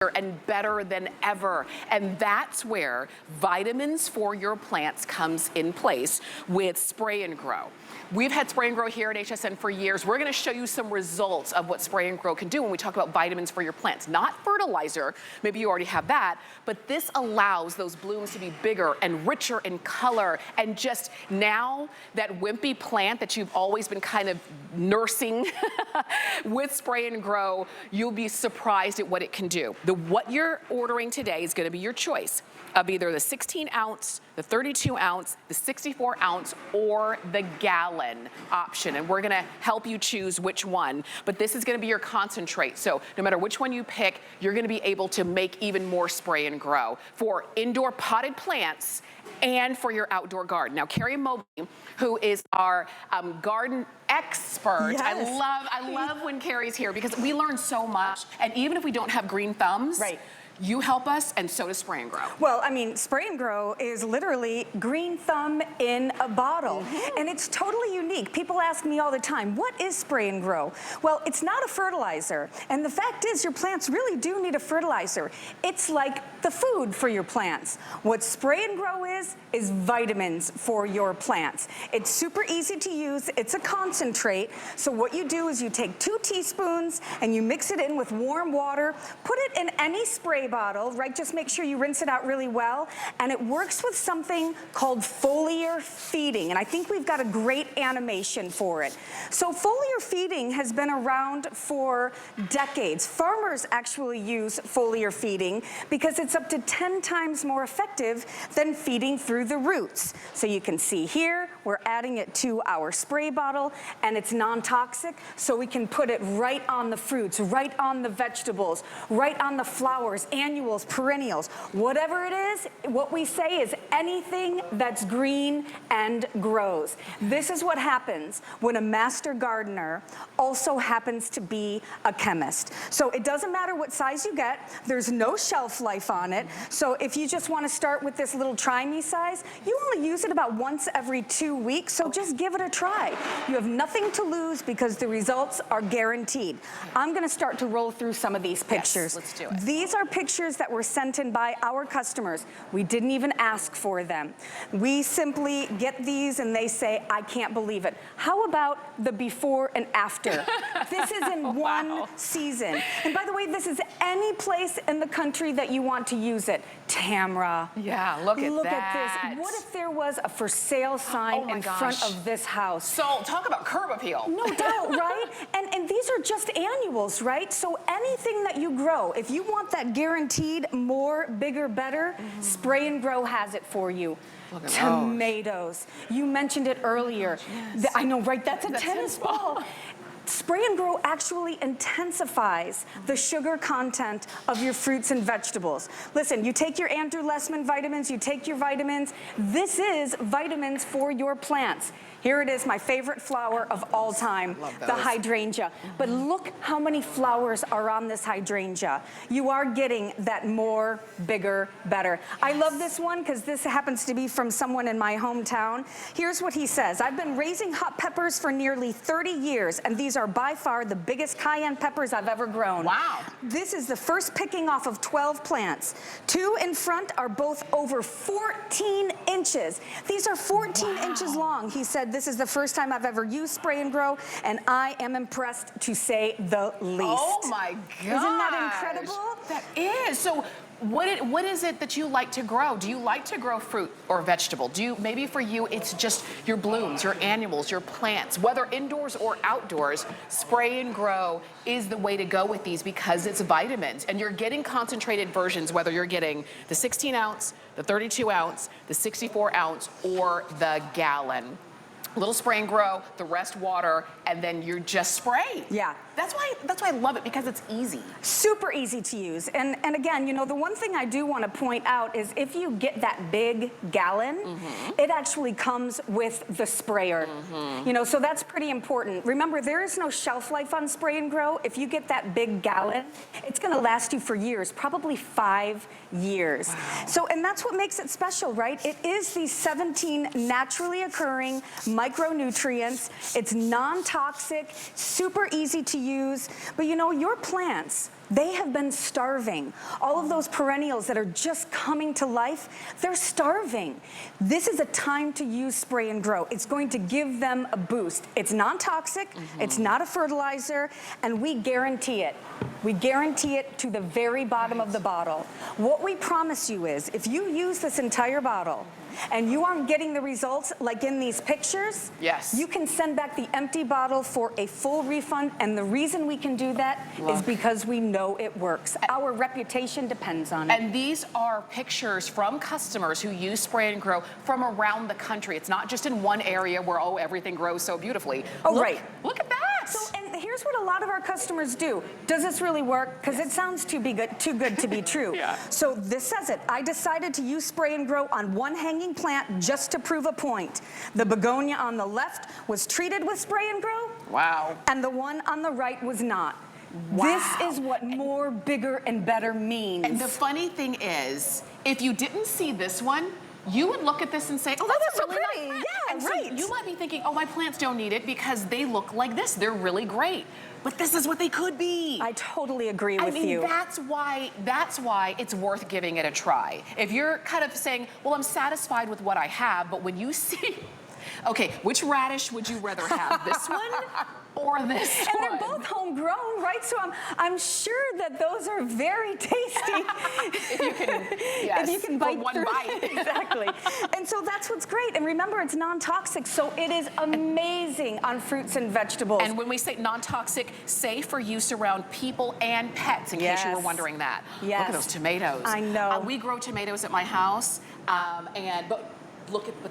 and better than ever. And that's where vitamins for your plants comes in place with Spray and Grow. We've had Spray and Grow here at HSN for years. We're gonna show you some results of what Spray and Grow can do when we talk about vitamins for your plants. Not fertilizer, maybe you already have that, but this allows those blooms to be bigger and richer in color. And just now, that wimpy plant that you've always been kind of nursing with Spray and Grow, you'll be surprised at what it can do. What you're ordering today is gonna be your choice of either the 16 ounce, the 32 ounce, the 64 ounce, or the gallon option. And we're gonna help you choose which one, but this is gonna be your concentrate. So no matter which one you pick, you're gonna be able to make even more Spray and Grow for indoor potted plants and for your outdoor garden. Now, Carrie Mobley, who is our garden expert. Yes. I love when Carrie's here because we learn so much. And even if we don't have green thumbs, right, you help us, and so does Spray and Grow. Well, I mean, Spray and Grow is literally green thumb in a bottle. And it's totally unique. People ask me all the time, what is Spray and Grow? Well, it's not a fertilizer. And the fact is, your plants really do need a fertilizer. It's like the food for your plants. What Spray and Grow is vitamins for your plants. It's super easy to use. It's a concentrate. So what you do is you take 2 teaspoons and you mix it in with warm water, put it in any spray bottle, right? Just make sure you rinse it out really well. And it works with something called foliar feeding. And I think we've got a great animation for it. So foliar feeding has been around for decades. Farmers actually use foliar feeding because it's up to 10 times more effective than feeding through the roots. So you can see here, we're adding it to our spray bottle, and it's non-toxic, so we can put it right on the fruits, right on the vegetables, right on the flowers, annuals, perennials, whatever it is. What we say is anything that's green and grows. This is what happens when a master gardener also happens to be a chemist. So it doesn't matter what size you get, there's no shelf life on it. So if you just want to start with this little try me size, you only use it about once every 2 weeks, so just give it a try. You have nothing to lose because the results are guaranteed. I'm going to start to roll through some of these pictures. Yes, let's do it. These are pictures that were sent in by our customers. We didn't even ask for them. We simply get these and they say, I can't believe it. How about the before and after? This is in one season. And by the way, this is any place in the country that you want to use it. Tamra. Yeah, look at that. This. What if there was a for sale sign in front of this house? So talk about curb appeal. No doubt, right? And these are just annuals, right? So anything that you grow, if you want that guaranteed more, bigger, better, Spray and Grow has it for you. Tomatoes. You mentioned it earlier. Yes. I know, right? That's a tennis ball. Spray and Grow actually intensifies the sugar content of your fruits and vegetables. Listen, you take your Andrew Lessman vitamins, you take your vitamins. This is vitamins for your plants. Here it is, my favorite flower of all time, the hydrangea. But look how many flowers are on this hydrangea. You are getting that more, bigger, better. I love this one because this happens to be from someone in my hometown. Here's what he says. I've been raising hot peppers for nearly 30 years, and these are by far the biggest cayenne peppers I've ever grown. Wow. This is the first picking off of 12 plants. 2 in front are both over 14 inches. These are 14 inches long. He said, this is the first time I've ever used Spray and Grow, and I am impressed, to say the least. Oh my gosh. Isn't that incredible? That is. So what is it that you like to grow? Do you like to grow fruit or vegetable? Maybe for you it's just your blooms, your annuals, your plants, whether indoors or outdoors, Spray and Grow is the way to go with these because it's vitamins, and you're getting concentrated versions, whether you're getting the 16 ounce, the 32 ounce, the 64 ounce, or the gallon. Little Spray and Grow, the rest water, and then you just spray. Yeah. That's why I love it, because it's easy. Super easy to use. And again, you know, the one thing I do want to point out is if you get that big gallon, it actually comes with the sprayer. You know, so that's pretty important. Remember, there is no shelf life on Spray and Grow. If you get that big gallon, it's going to last you for years, probably 5 years. Wow. So, and that's what makes it special, right? It is these 17 naturally occurring micronutrients. It's non-toxic, super easy to use. But you know, your plants They have been starving. All of those perennials that are just coming to life, they're starving. This is a time to use Spray and Grow. It's going to give them a boost. It's non-toxic, it's not a fertilizer, and we guarantee it. We guarantee it to the very bottom of the bottle. What we promise you is, if you use this entire bottle and you aren't getting the results like in these pictures, yes, you can send back the empty bottle for a full refund. And the reason we can do that is because we know it works. Our reputation depends on it. And these are pictures from customers who use Spray and Grow from around the country. It's not just in one area where, oh, everything grows so beautifully. Oh, right. Look at that. So, and here's what a lot of our customers do. Does this really work? Because it sounds too good to be true. Yeah. So this says it. I decided to use Spray and Grow on one hanging plant just to prove a point. The begonia on the left was treated with Spray and Grow. Wow. And the one on the right was not. Wow. This is what more, bigger, and better means. And the funny thing is, if you didn't see this one, you would look at this and say, oh, that's so really pretty. nice. Yeah, and right. So you might be thinking, oh, my plants don't need it because they look like this. They're really great. But this is what they could be. I totally agree with you. That's why it's worth giving it a try. If you're kind of saying, well, I'm satisfied with what I have, but when you see, okay, which radish would you rather have, this one or this and one? they're both homegrown, right? So I'm sure that those are very tasty. If you can, yes, if you can bite for one through. bite. Exactly. And so that's what's great. And remember, it's non-toxic, so it is amazing on fruits and vegetables. And when we say non-toxic, safe for use around people and pets, in case you were wondering that. Yes. Look at those tomatoes. I know. We grow tomatoes at my house, but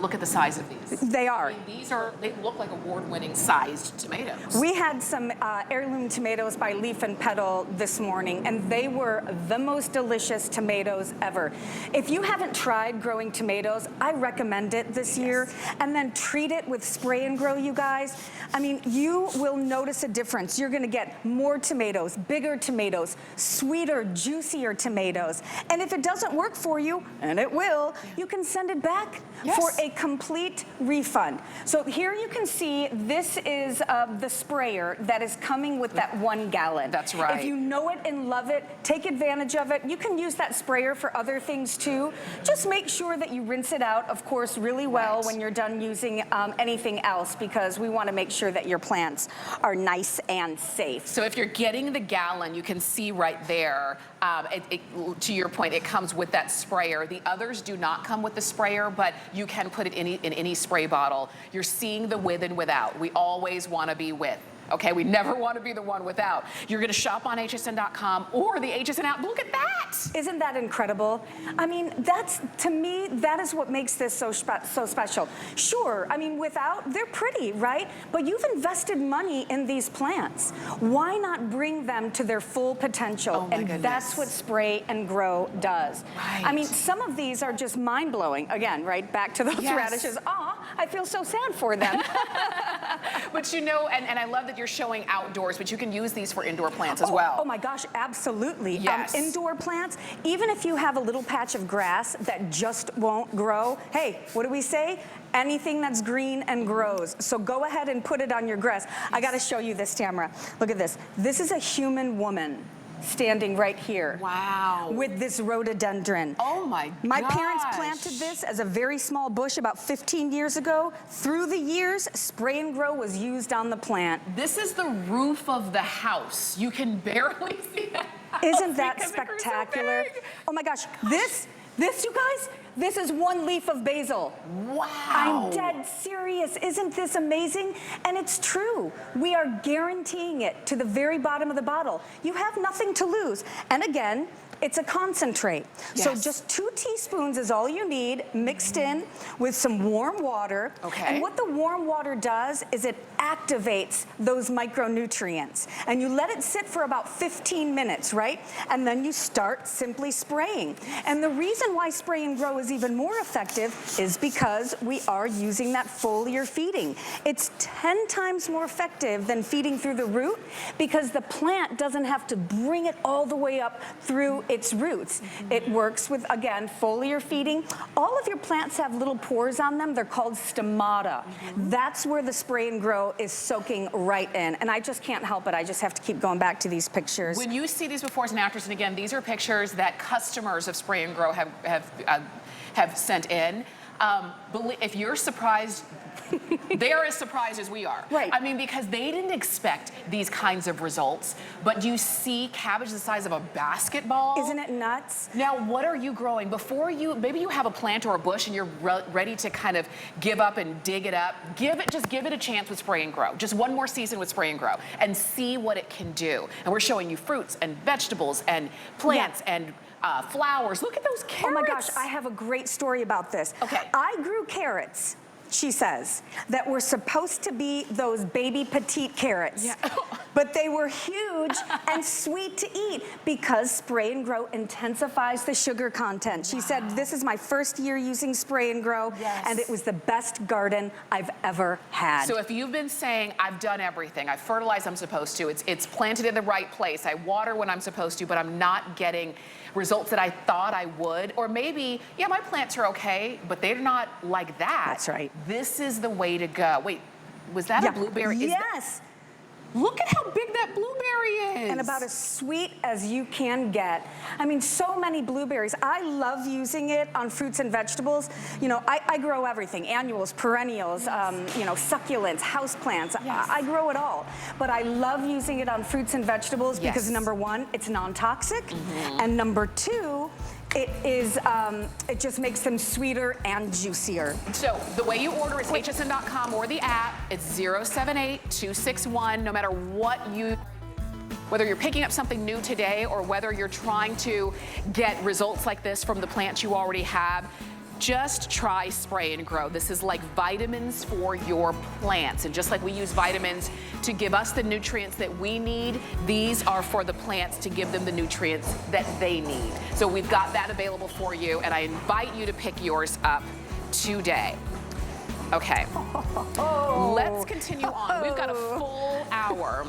look at the size of these. They are. I mean, they look like award-winning sized tomatoes. We had some heirloom tomatoes by Leaf and Petal this morning, and they were the most delicious tomatoes ever. If you haven't tried growing tomatoes, I recommend it this year. And then treat it with Spray and Grow, you guys. I mean, you will notice a difference. You're gonna get more tomatoes, bigger tomatoes, sweeter, juicier tomatoes. And if it doesn't work for you, and it will, you can send it back for a complete refund. So here you can see this is the sprayer that is coming with that 1 gallon. That's right. If you know it and love it, take advantage of it. You can use that sprayer for other things too. Just make sure that you rinse it out, of course, really well when you're done using anything else, because we want to make sure that your plants are nice and safe. So if you're getting the gallon, you can see right there, to your point, it comes with that sprayer. The others do not come with the sprayer, but you can put it in any spray bottle. You're seeing the with and without. We always want to be with. Okay, we never want to be the one without. You're going to shop on hsn.com or the HSN app. Look at that. Isn't that incredible? I mean, to me, that is what makes this so special. Sure, I mean, without, they're pretty, right? But you've invested money in these plants. Why not bring them to their full potential? Oh my and goodness. That's what Spray and Grow does. Right. I mean, some of these are just mind-blowing. Again, right, back to those radishes. Aw, I feel so sad for them. But you know, and I love that you're showing outdoors, but you can use these for indoor plants as well. Oh my gosh, absolutely. Yes. Indoor plants, even if you have a little patch of grass that just won't grow, hey, what do we say? Anything that's green and grows. So go ahead and put it on your grass. I gotta show you this, Tamara. Look at this. This is a human woman standing right here. Wow. With this rhododendron. Oh my gosh. My parents planted this as a very small bush about 15 years ago. Through the years, Spray and Grow was used on the plant. This is the roof of the house. You can barely see that. Isn't that spectacular? So oh my gosh, this, you guys, this is 1 leaf of basil. Wow. I'm dead serious. Isn't this amazing? And it's true. We are guaranteeing it to the very bottom of the bottle. You have nothing to lose. And again, it's a concentrate. So just 2 teaspoons is all you need, mixed in with some warm water. Okay. And what the warm water does is it activates those micronutrients. And you let it sit for about 15 minutes, right? And then you start simply spraying. And the reason why Spray and Grow is even more effective is because we are using that foliar feeding. It's 10 times more effective than feeding through the root, because the plant doesn't have to bring it all the way up through its roots. It works with, again, foliar feeding. All of your plants have little pores on them. They're called stomata. That's where the Spray and Grow Grow is soaking right in. And I just can't help it. I just have to keep going back to these pictures. When you see these befores and afters, and again, these are pictures that customers of SprayNGrow have sent in. If you're surprised, they're as surprised as we are. Right. I mean, because they didn't expect these kinds of results, but you see cabbage the size of a basketball. Isn't it nuts? Now, what are you growing? Maybe you have a plant or a bush and you're ready to kind of give up and dig it up. Just give it a chance with SprayNGrow. Just one more season with SprayNGrow and see what it can do. And we're showing you fruits and vegetables and plants and flowers. Look at those carrots. Oh my gosh, I have a great story about this. Okay. I grew carrots, she says, that were supposed to be those baby petite carrots. Yeah. But they were huge and sweet to eat because SprayNGrow intensifies the sugar content. She said, this is my first year using SprayNGrow, and it was the best garden I've ever had. So if you've been saying, I've done everything, I've fertilized I'm supposed to, it's planted in the right place, I water when I'm supposed to, but I'm not getting results that I thought I would, or maybe, yeah, my plants are okay, but they're not like that. That's right. This is the way to go. Wait, was that a blueberry? Yes. Look at how big that blueberry is. And about as sweet as you can get. I mean, so many blueberries. I love using it on fruits and vegetables. You know, I grow everything, annuals, perennials, you know, succulents, houseplants. I grow it all. But I love using it on fruits and vegetables because number one, it's non-toxic. And number two, it just makes them sweeter and juicier. So the way you order is hsn.com or the app. It's 078-261. No matter whether you're picking up something new today or whether you're trying to get results like this from the plants you already have, just try SprayNGrow. This is like vitamins for your plants. And just like we use vitamins to give us the nutrients that we need, these are for the plants to give them the nutrients that they need. So we've got that available for you, and I invite you to pick yours up today. Okay, let's continue on. We've got a full hour